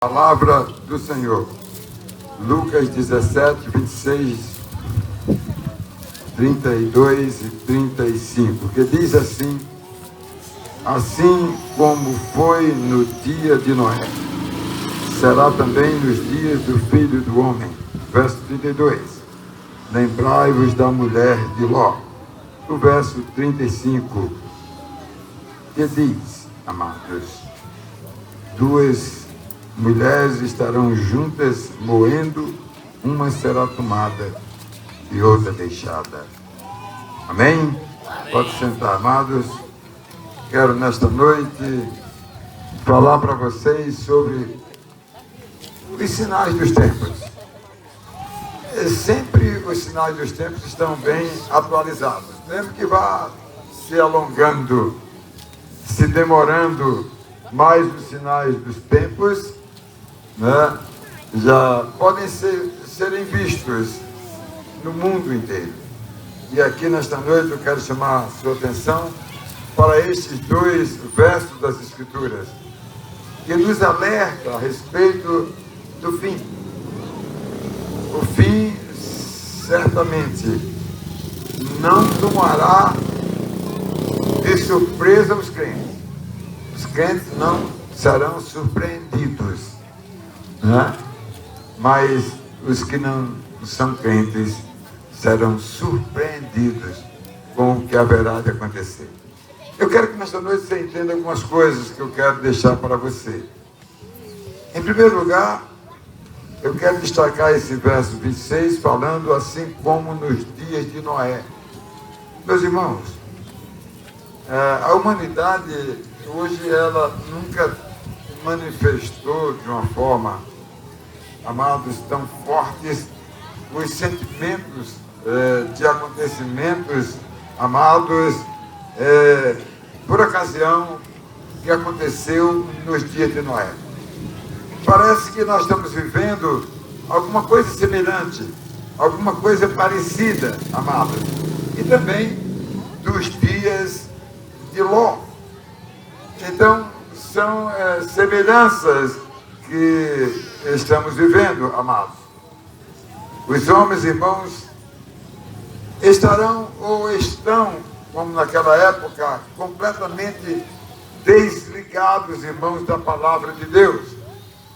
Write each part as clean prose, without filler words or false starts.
Palavra do Senhor, Lucas 17, 26, 32 e 35, que diz assim: assim como foi no dia de Noé, será também nos dias do Filho do Homem. Verso 32, lembrai-vos da mulher de Ló. O verso 35, que diz, amados, duas mulheres estarão juntas moendo, uma será tomada e outra deixada. Amém? Pode sentar, amados. Quero nesta noite falar para vocês sobre os sinais dos tempos. Sempre os sinais dos tempos estão bem atualizados. Mesmo que vá se alongando, se demorando mais os sinais dos tempos, né, já podem serem vistos no mundo inteiro. E aqui nesta noite eu quero chamar a sua atenção para estes dois versos das Escrituras, que nos alerta a respeito do fim. O fim certamente não tomará de surpresa os crentes. Os crentes não serão surpreendidos, né? Mas os que não são crentes serão surpreendidos com o que haverá de acontecer. Eu quero que nesta noite você entenda algumas coisas que eu quero deixar para você. Em primeiro lugar, eu quero destacar esse verso 26, falando assim como nos dias de Noé. Meus irmãos, a humanidade hoje ela nunca manifestou de uma forma, amados, tão fortes os sentimentos de acontecimentos, amados, por ocasião que aconteceu nos dias de Noé. Parece que nós estamos vivendo alguma coisa semelhante, alguma coisa parecida, amados, e também dos dias de Ló. Então, são semelhanças que estamos vivendo, amados. Os homens, irmãos, estarão ou estão, como naquela época, completamente desligados, irmãos, da palavra de Deus.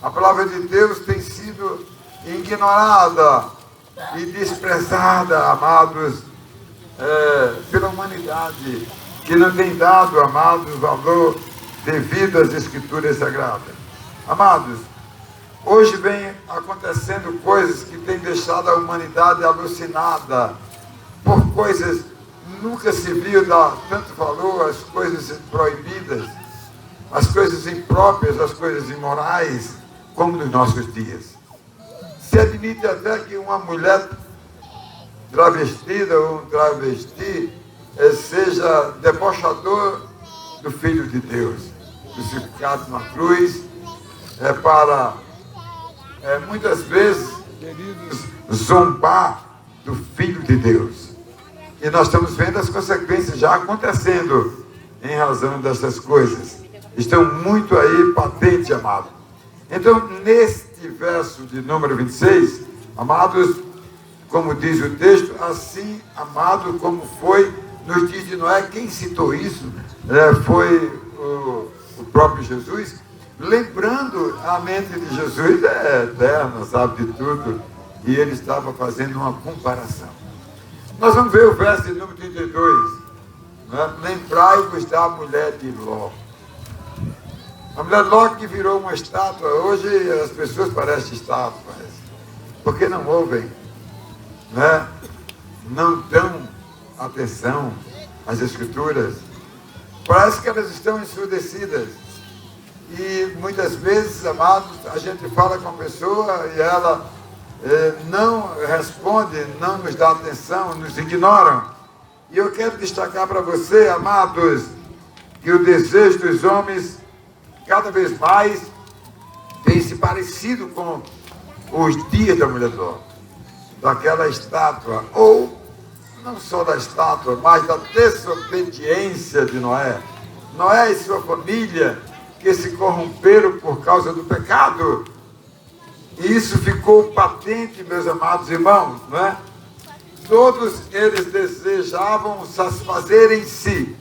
A palavra de Deus tem sido ignorada e desprezada, amados, pela humanidade, que não tem dado, amados, valor devido às Escrituras Sagradas. Amados, hoje vem acontecendo coisas que têm deixado a humanidade alucinada por coisas nunca se viu dar tanto valor às coisas proibidas, às coisas impróprias, às coisas imorais, como nos nossos dias. Se admite até que uma mulher travestida ou um travesti seja debochador do Filho de Deus, crucificado na cruz, para muitas vezes, queridos, zombar do Filho de Deus. E nós estamos vendo as consequências já acontecendo em razão dessas coisas. Estão muito aí patente, amado. Então, neste verso de número 26, amados, como diz o texto, assim, amado, como foi nos dias de Noé. Quem citou isso foi o próprio Jesus, lembrando a mente de Jesus é eterna, sabe de tudo, e ele estava fazendo uma comparação. Nós vamos ver o verso de número 32, né? Lembrai-vos da mulher de Ló. A mulher de Ló que virou uma estátua. Hoje as pessoas parecem estátuas, porque não ouvem, né? Não dão atenção às Escrituras. Parece que elas estão ensurdecidas. E muitas vezes, amados, a gente fala com a pessoa e ela não responde, não nos dá atenção, nos ignoram. E eu quero destacar para você, amados, que o desejo dos homens cada vez mais tem se parecido com os dias da mulher de Ló, daquela estátua, ou não só da estátua, mas da desobediência de Noé. Noé e sua família, que se corromperam por causa do pecado, E isso ficou patente, meus amados irmãos, não é? Todos eles desejavam satisfazer em si.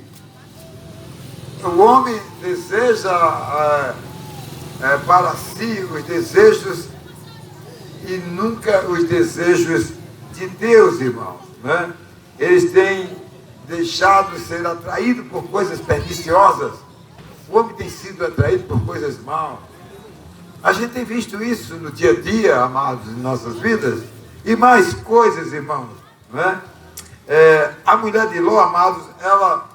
O homem deseja para si os desejos e nunca os desejos de Deus, irmãos, né? Eles têm deixado ser atraído por coisas perniciosas. O homem tem sido atraído por coisas mal. A gente tem visto isso no dia a dia, amados, em nossas vidas, e mais coisas, irmãos, né? A mulher de Ló, amados, ela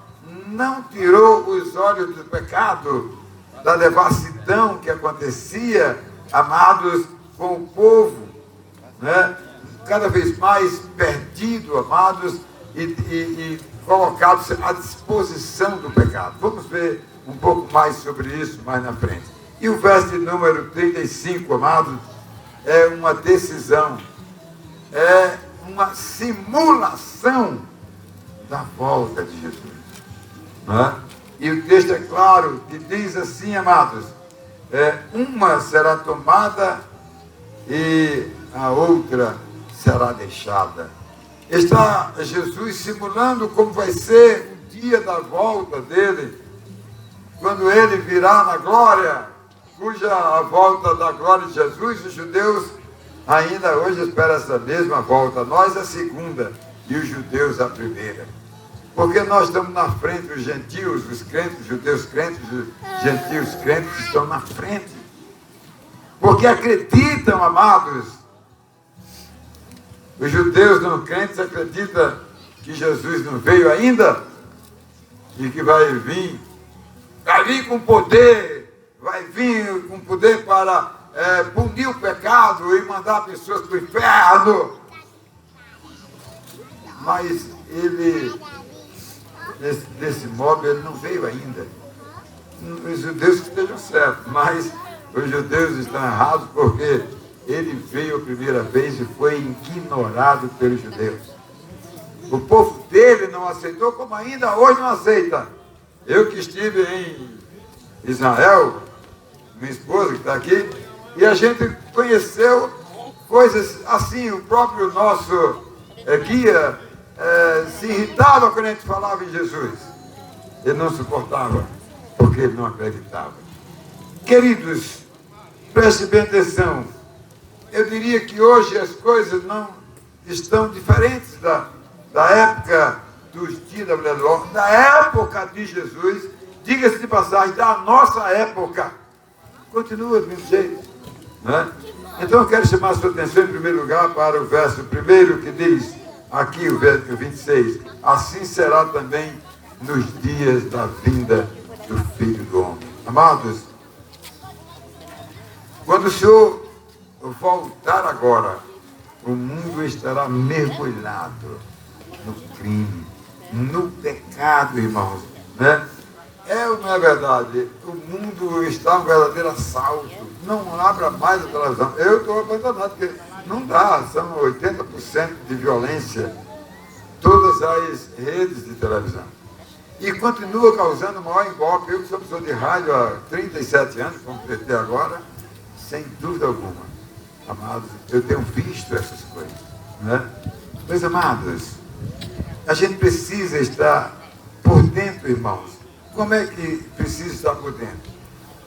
não tirou os olhos do pecado, da devassidão que acontecia, amados, com o povo, né? Cada vez mais perdido, amados, e colocados à disposição do pecado. Vamos ver um pouco mais sobre isso mais na frente. E o verso de número 35, amados, é uma decisão, é uma simulação da volta de Jesus. Né? E o texto é claro, que diz assim, amados, uma será tomada e a outra será deixada. Está Jesus simulando como vai ser o dia da volta dele, quando ele virá na glória, cuja a volta da glória de Jesus, os judeus ainda hoje esperam essa mesma volta, nós a segunda e os judeus a primeira. Porque nós estamos na frente, os gentios, os crentes, os judeus crentes, os gentios crentes estão na frente. Porque acreditam, amados, os judeus não crentes acreditam que Jesus não veio ainda e que vai vir com poder, vai vir com poder para punir o pecado e mandar pessoas para o inferno. Mas ele, desse modo, ele não veio ainda. Os judeus que estejam certos, mas os judeus estão errados porque ele veio a primeira vez e foi ignorado pelos judeus. O povo dele não aceitou, como ainda hoje não aceita. Eu que estive em Israel, minha esposa que está aqui, e a gente conheceu coisas assim. O próprio nosso guia se irritava quando a gente falava em Jesus. Ele não suportava, porque ele não acreditava. Queridos, preste bem atenção. Eu diria que hoje as coisas não estão diferentes da época dos dias da mulher de Ló, da época de Jesus, diga-se de passagem, da nossa época. Continua do mesmo jeito, né? Então eu quero chamar a sua atenção em primeiro lugar para o verso primeiro que diz, aqui o verso 26, assim será também nos dias da vinda do Filho do Homem. Amados, quando o Senhor voltar agora, o mundo estará mergulhado no crime, no pecado, irmãos, né? É ou não é verdade? O mundo está um verdadeiro assalto. Não abra mais a televisão. Eu estou abandonado, porque não dá, são 80% de violência, todas as redes de televisão. E continua causando o maior engolpe. Eu que sou professor de rádio há 37 anos, completei agora, sem dúvida alguma. Amados, eu tenho visto essas coisas, né? Meus amados, a gente precisa estar por dentro, irmãos. Como é que precisa estar por dentro?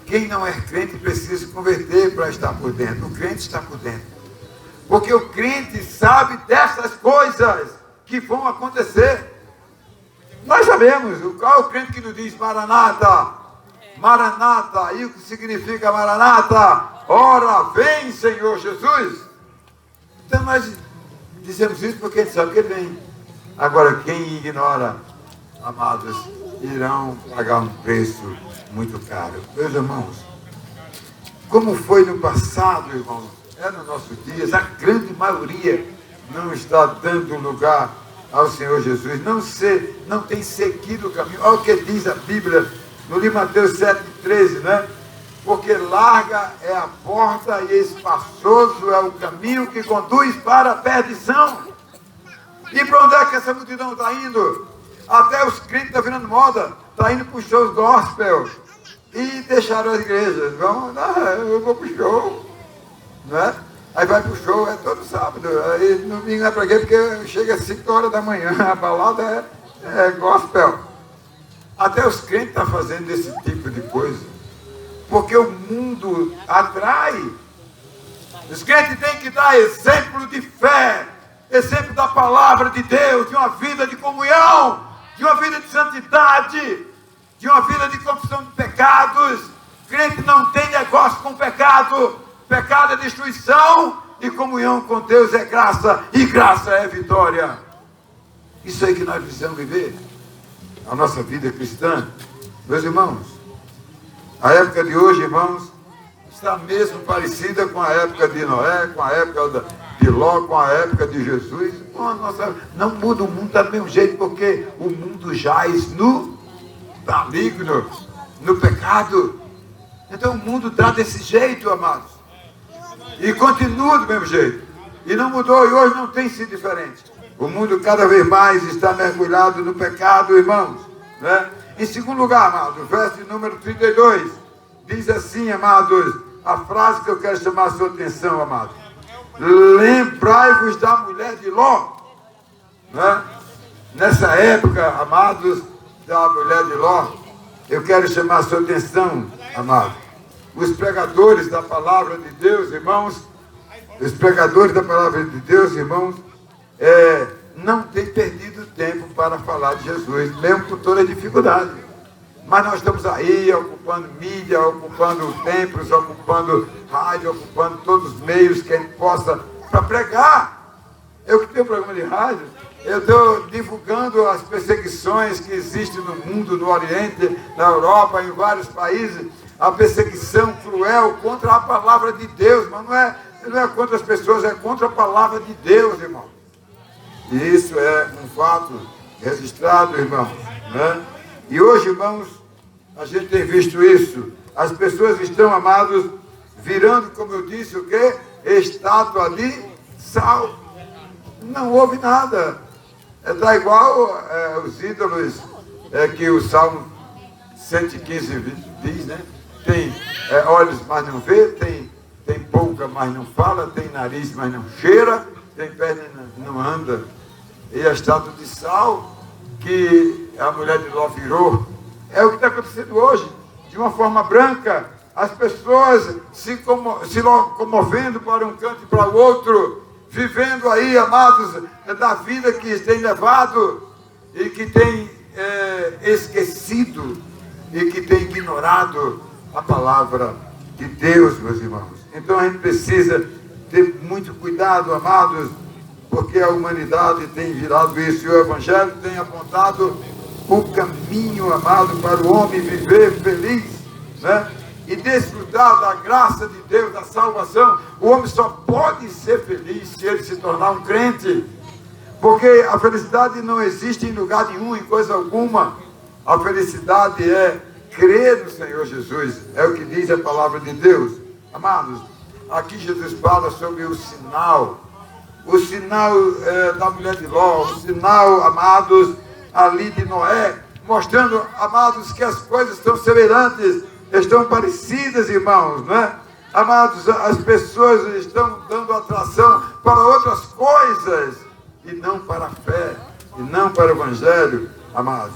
Quem não é crente precisa se converter para estar por dentro. O crente está por dentro. Porque o crente sabe dessas coisas que vão acontecer. Nós sabemos. Qual é o crente que nos diz Maranata? Maranata. E o que significa Maranata? Ora, vem, Senhor Jesus. Então nós dizemos isso porque a gente sabe que ele vem. Agora, quem ignora, amados, irão pagar um preço muito caro. Meus irmãos, como foi no passado, irmãos, nos nossos dias, a grande maioria não está dando lugar ao Senhor Jesus, não tem seguido o caminho. Olha o que diz a Bíblia no livro de Mateus 7,13, né? Porque larga é a porta e espaçoso é o caminho que conduz para a perdição. E para onde é que essa multidão está indo? Até os crentes estão virando moda, está indo para os shows gospel e deixaram as igrejas. Eu vou para o show. né? Aí vai pro show, é todo sábado. Aí domingo é pra quê? Porque chega às 5 horas da manhã, a balada é gospel. Até os crentes estão fazendo esse tipo de coisa. Porque o mundo atrai. Os crentes têm que dar exemplo de fé, exemplo da palavra de Deus, de uma vida de comunhão, de uma vida de santidade, de uma vida de confissão de pecados. O crente não tem negócio com pecado. Pecado é destruição e comunhão com Deus é graça, e graça é vitória. Isso aí que nós precisamos viver. A nossa vida cristã, meus irmãos, a época de hoje, irmãos, está mesmo parecida com a época de Noé, com a época de Ló, com a época de Jesus. Não muda, o mundo está do mesmo jeito, porque o mundo jaz no maligno, no pecado. Então o mundo está desse jeito, amados. E continua do mesmo jeito. E não mudou, e hoje não tem sido diferente. O mundo cada vez mais está mergulhado no pecado, irmãos, né? Em segundo lugar, amados, verso de número 32, diz assim, amados, a frase que eu quero chamar a sua atenção, amados. Lembrai-vos da mulher de Ló, né? Nessa época, amados, da mulher de Ló, eu quero chamar a sua atenção, amados. Os pregadores da palavra de Deus, irmãos, os pregadores da palavra de Deus, irmãos, não têm perdido tempo para falar de Jesus, mesmo com toda a dificuldade. Mas nós estamos aí ocupando mídia, ocupando templos, ocupando rádio, ocupando todos os meios que a gente possa para pregar. Eu que tenho um programa de rádio, eu estou divulgando as perseguições que existem no mundo, no Oriente, na Europa, em vários países, a perseguição cruel contra a palavra de Deus, mas não é contra as pessoas, é contra a palavra de Deus, irmão. E isso é um fato registrado, irmãos, né? E hoje, irmãos, a gente tem visto isso. As pessoas estão, amados, virando, como eu disse, o quê? Estátua de sal. Não houve nada. Está igual os ídolos que o Salmo 115 diz, né? Tem olhos, mas não vê, tem boca, mas não fala, tem nariz, mas não cheira, tem perna, não anda. E a estátua de sal que a mulher de Ló virou, é o que está acontecendo hoje, de uma forma branca, as pessoas se comovendo para um canto e para o outro, vivendo aí, amados, da vida que tem levado e que tem esquecido e que tem ignorado a palavra de Deus, meus irmãos. Então a gente precisa ter muito cuidado, amados, porque a humanidade tem virado isso, e o Evangelho tem apontado o caminho, amado, para o homem viver feliz, né? E desfrutar da graça de Deus, da salvação. O homem só pode ser feliz se ele se tornar um crente, porque a felicidade não existe em lugar nenhum, em coisa alguma. A felicidade é crer no Senhor Jesus, é o que diz a palavra de Deus. Amados, aqui Jesus fala sobre o sinal da mulher de Ló, o sinal, amados, ali de Noé, mostrando, amados, que as coisas estão semelhantes, estão parecidas, irmãos, né? Amados, as pessoas estão dando atração para outras coisas, e não para a fé, e não para o Evangelho, amados.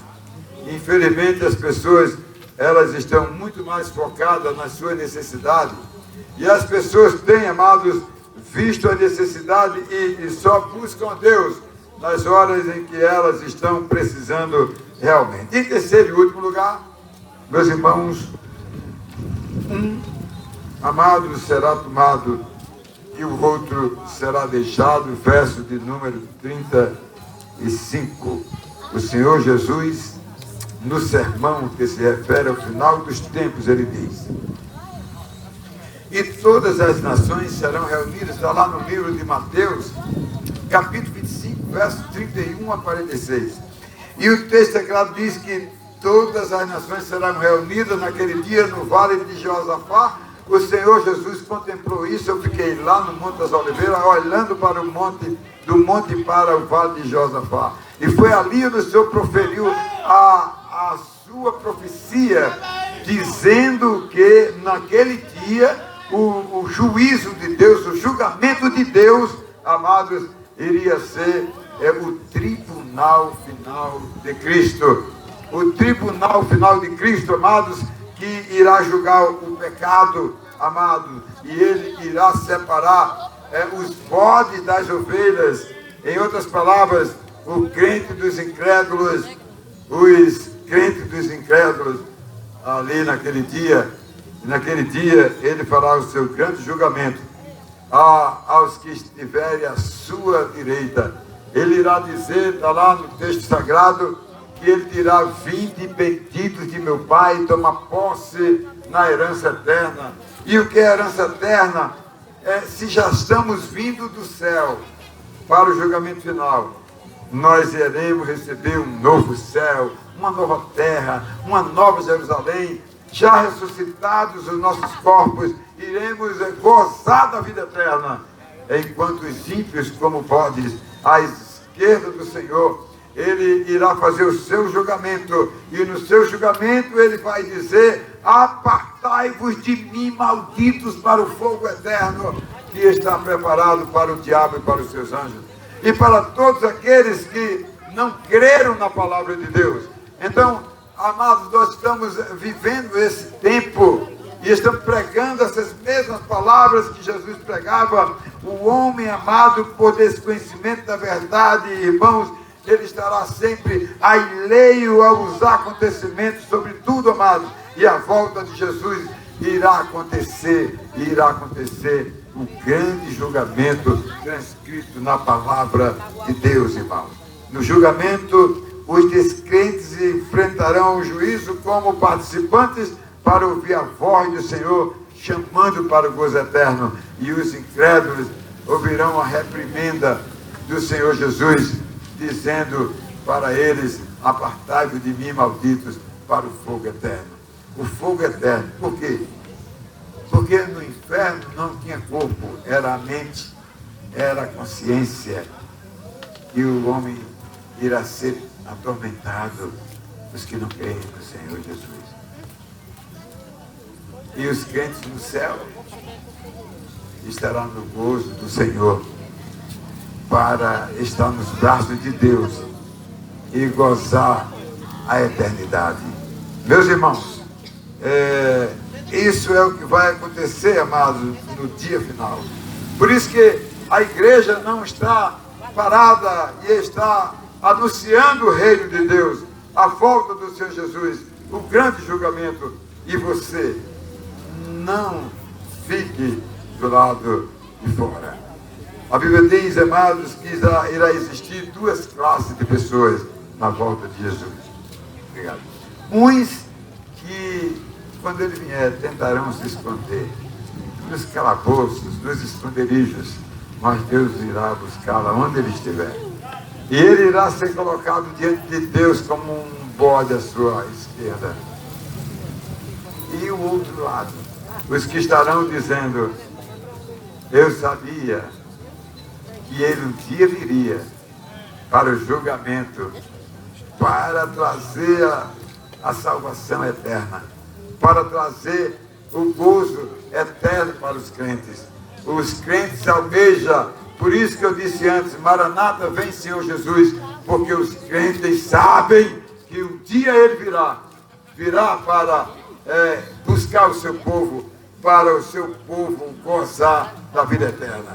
Infelizmente, as pessoas, elas estão muito mais focadas nas suas necessidades, e as pessoas têm, amados, visto a necessidade e só buscam a Deus nas horas em que elas estão precisando realmente. Em terceiro e último lugar, meus irmãos, amado será tomado e o outro será deixado, verso de número 35. O Senhor Jesus, no sermão que se refere ao final dos tempos, ele diz: e todas as nações serão reunidas, está lá no livro de Mateus, capítulo 25, verso 31 a 46. E o texto sagrado diz que todas as nações serão reunidas naquele dia no vale de Josafá. O Senhor Jesus contemplou isso. Eu fiquei lá no Monte das Oliveiras, olhando para o monte, do monte para o vale de Josafá. E foi ali onde o Senhor proferiu a sua profecia, dizendo que naquele dia o juízo de Deus, o julgamento de Deus, amados, iria ser o tribunal final de Cristo. O tribunal final de Cristo, amados, que irá julgar o pecado, amados, e ele irá separar os bodes das ovelhas. Em outras palavras, o crente dos incrédulos, os crentes dos incrédulos, ali naquele dia ele fará o seu grande julgamento aos que estiverem à sua direita. Ele irá dizer, está lá no texto sagrado, que ele dirá: vinde benditos de meu Pai, toma posse na herança eterna. E o que é herança eterna? Se já estamos vindo do céu para o julgamento final, nós iremos receber um novo céu, uma nova terra, uma nova Jerusalém, já ressuscitados os nossos corpos, iremos gozar da vida eterna, enquanto os ímpios, como bodes, à esquerda do Senhor, ele irá fazer o seu julgamento, e no seu julgamento ele vai dizer: apartai-vos de mim, malditos, para o fogo eterno, que está preparado para o diabo e para os seus anjos, e para todos aqueles que não creram na palavra de Deus. Então, amados, nós estamos vivendo esse tempo e estamos pregando essas mesmas palavras que Jesus pregava. O homem, amado, por desconhecimento da verdade, irmãos, ele estará sempre alheio aos acontecimentos, sobretudo, amados, e a volta de Jesus irá acontecer o grande julgamento transcrito na palavra de Deus, irmãos. No julgamento, os descrentes enfrentarão o juízo como participantes para ouvir a voz do Senhor chamando para o gozo eterno, e os incrédulos ouvirão a reprimenda do Senhor Jesus, dizendo para eles: apartai-vos de mim, malditos, para o fogo eterno. O fogo eterno. Por quê? Porque no inferno não tinha corpo, era a mente, era a consciência, e o homem irá ser atormentado, os que não creem no Senhor Jesus. E os crentes no céu estarão no gozo do Senhor, para estar nos braços de Deus e gozar a eternidade. Meus irmãos, isso é o que vai acontecer, amados, no dia final. Por isso que a igreja não está parada e está anunciando o reino de Deus, a volta do Senhor Jesus, o grande julgamento. E você não fique do lado de fora. A Bíblia diz, amados, que irá existir duas classes de pessoas na volta de Jesus. Obrigado. Uns que, quando ele vier, tentarão se esconder nos calabouços, nos esconderijos, mas Deus irá buscá-la onde ele estiver. E ele irá ser colocado diante de Deus como um bode à sua esquerda. E o outro lado, os que estarão dizendo: eu sabia que ele um dia viria para o julgamento, para trazer a salvação eterna, para trazer o gozo eterno para os crentes. Os crentes almejam, por isso que eu disse antes: Maranata, vem Senhor Jesus, porque os crentes sabem que um dia ele virá para buscar o seu povo, para o seu povo gozar da vida eterna.